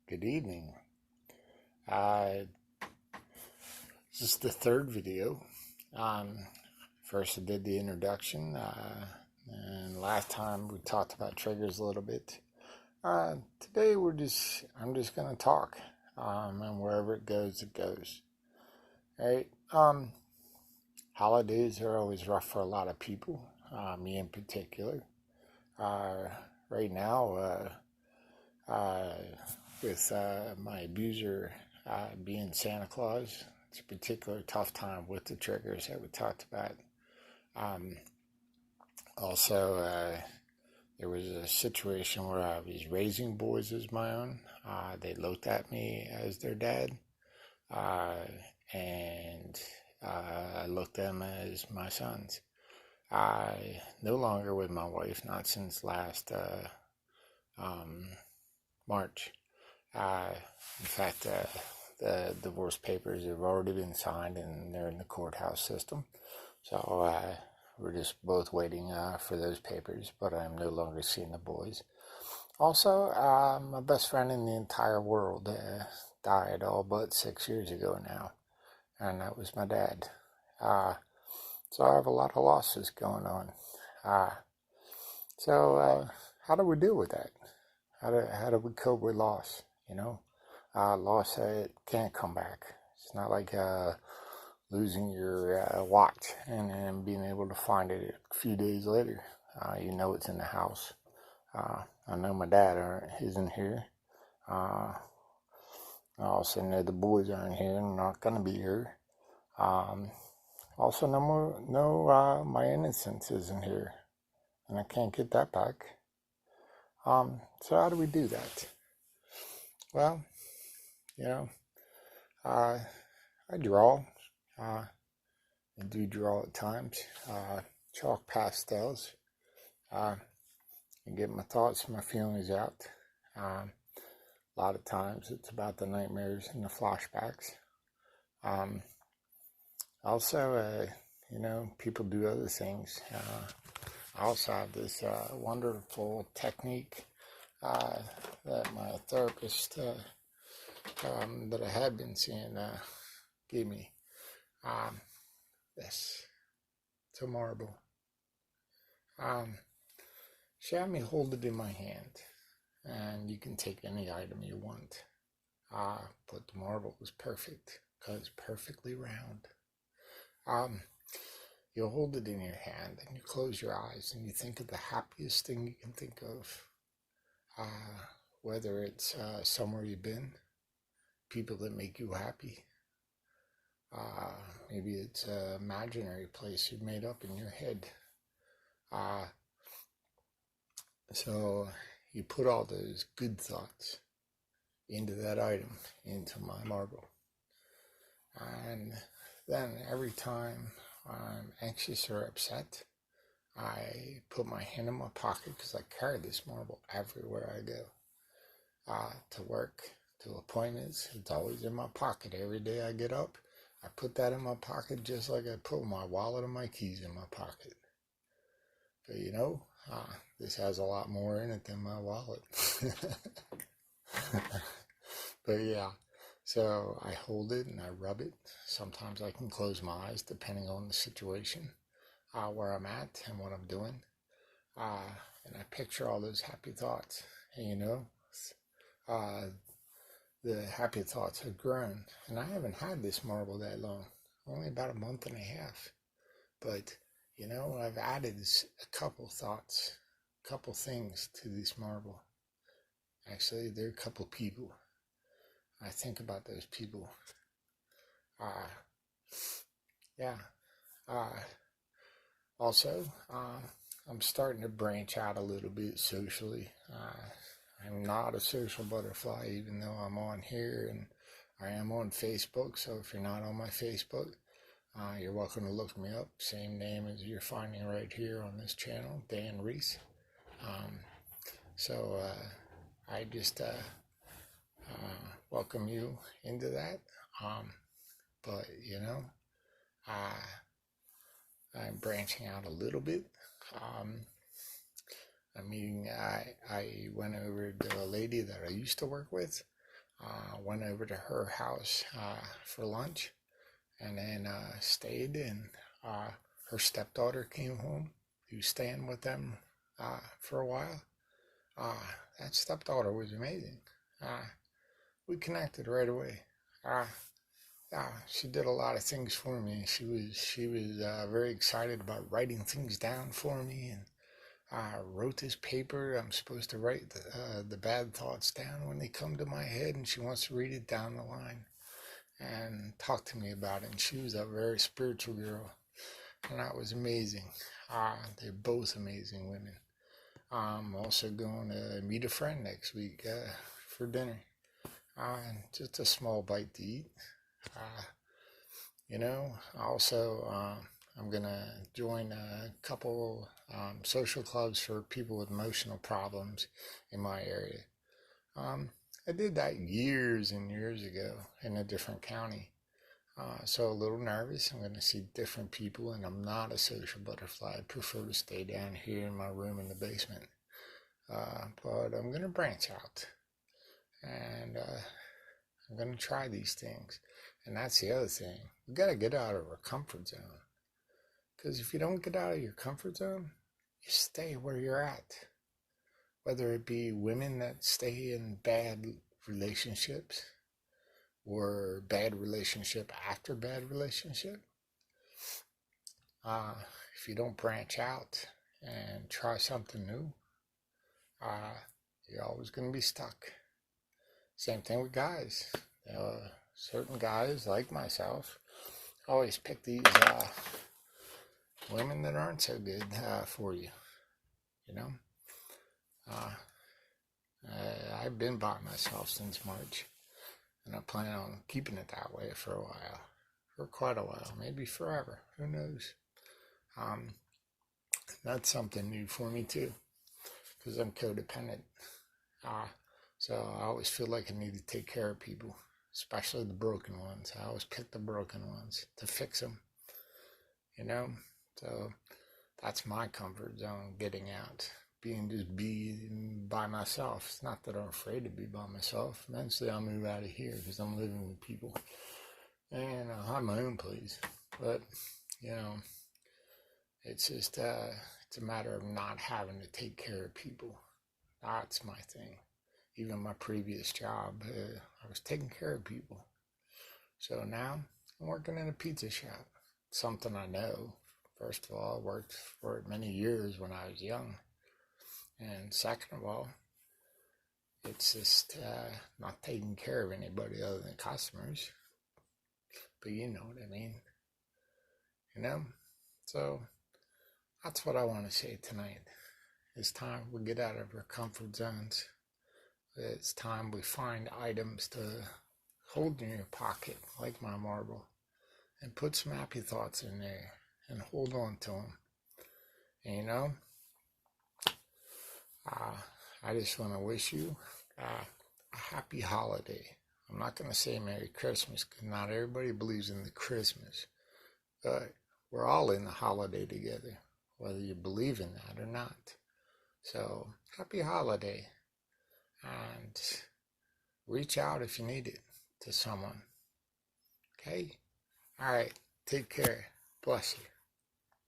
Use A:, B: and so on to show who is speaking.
A: Good evening. Uh, this is the third video. First I did the introduction, and last time we talked about triggers a little bit. Today I'm just gonna talk, and wherever it goes, it goes. All right. Holidays are always rough for a lot of people, me in particular. Right now, uh, with my abuser being Santa Claus. It's a particularly tough time with the triggers that we talked about. Um, also, there was a situation where I was raising boys as my own. They looked at me as their dad, uh, and I looked at them as my sons. I no longer with my wife, not since last um, March. Uh, in fact, the divorce papers have already been signed and they're in the courthouse system. So we're just both waiting for those papers, but I'm no longer seeing the boys. Also, my best friend in the entire world died all but 6 years ago now, and that was my dad. So I have a lot of losses going on. So how do we deal with that? How do we cope with loss? Loss that can't come back. It's not like losing your watch and then being able to find it a few days later. You know it's in the house. I know my dad isn't here. I also know the boys aren't here and not going to be here. Also know my innocence isn't here, and I can't get that back. So how do we do that? Well, you know, uh, I draw. I do draw at times. Chalk pastels. And get my thoughts and my feelings out. A lot of times it's about the nightmares and the flashbacks. Also, people do other things. I also have this wonderful technique that my therapist that I had been seeing gave me. This. It's a marble. She had me hold it in my hand, and you can take any item you want. But the marble was perfect because it's perfectly round. You hold it in your hand and you close your eyes and you think of the happiest thing you can think of. Whether it's somewhere you've been, people that make you happy. Maybe it's an imaginary place you've made up in your head. So you put all those good thoughts into that item, into my marble. And then every time I'm anxious or upset, I put my hand in my pocket because I carry this marble everywhere I go. To work, to appointments, it's always in my pocket. Every day I get up, I put that in my pocket just like I put my wallet and my keys in my pocket. But this has a lot more in it than my wallet. But yeah, so I hold it and I rub it. Sometimes I can close my eyes depending on the situation, where I'm at and what I'm doing. And I picture all those happy thoughts. And the happy thoughts have grown. And I haven't had this marble that long, only about a month and a half. But, I've added a couple thoughts, a couple things to this marble. Actually, there are a couple people. I think about those people. Yeah. Also, I'm starting to branch out a little bit socially. I'm not a social butterfly, even though I'm on here and I am on Facebook. So if you're not on my Facebook, you're welcome to look me up. Same name as you're finding right here on this channel, Dan Reese. So I just welcome you into that. But I'm branching out a little bit. I went over to a lady that I used to work with. Went over to her house for lunch, and then stayed, and her stepdaughter came home. She was staying with them for a while. That stepdaughter was amazing. We connected right away. She did a lot of things for me. She was very excited about writing things down for me, and wrote this paper. I'm supposed to write the bad thoughts down when they come to my head, and she wants to read it down the line and talk to me about it. And she was a very spiritual girl, and that was amazing. They're both amazing women. I'm also going to meet a friend next week for dinner. Just a small bite to eat. Also, I'm going to join a couple social clubs for people with emotional problems in my area. I did that years and years ago in a different county. So a little nervous. I'm going to see different people, and I'm not a social butterfly. I prefer to stay down here in my room in the basement. But I'm going to branch out, and I'm going to try these things. And that's the other thing. We got to get out of our comfort zone. Because if you don't get out of your comfort zone, you stay where you're at. Whether it be women that stay in bad relationships, or bad relationship after bad relationship. If you don't branch out and try something new, you're always going to be stuck. Same thing with guys. Certain guys, like myself, always pick these women that aren't so good for you. I've been by myself since March, and I plan on keeping it that way for a while, for quite a while, maybe forever. Who knows? That's something new for me too, because I'm codependent. So I always feel like I need to take care of people, especially the broken ones. I always pick the broken ones to fix them. So that's my comfort zone, getting out, being by myself. It's not that I'm afraid to be by myself. Eventually I'll move out of here because I'm living with people, and I'll have my own place. But it's just it's a matter of not having to take care of people. That's my thing. Even my previous job, I was taking care of people. So now I'm working in a pizza shop. Something I know. First of all, I worked for it many years when I was young. And second of all, it's just not taking care of anybody other than customers. But you know what I mean. So that's what I want to say tonight. It's time we get out of our comfort zones. It's time we find items to hold in your pocket, like my marble, and put some happy thoughts in there and hold on to them. And I just want to wish you a happy holiday. I'm not going to say Merry Christmas, because not everybody believes in the Christmas, but we're all in the holiday together, whether you believe in that or not. So happy holiday, and reach out if you need it to someone. Okay? All right. Take care. Bless you.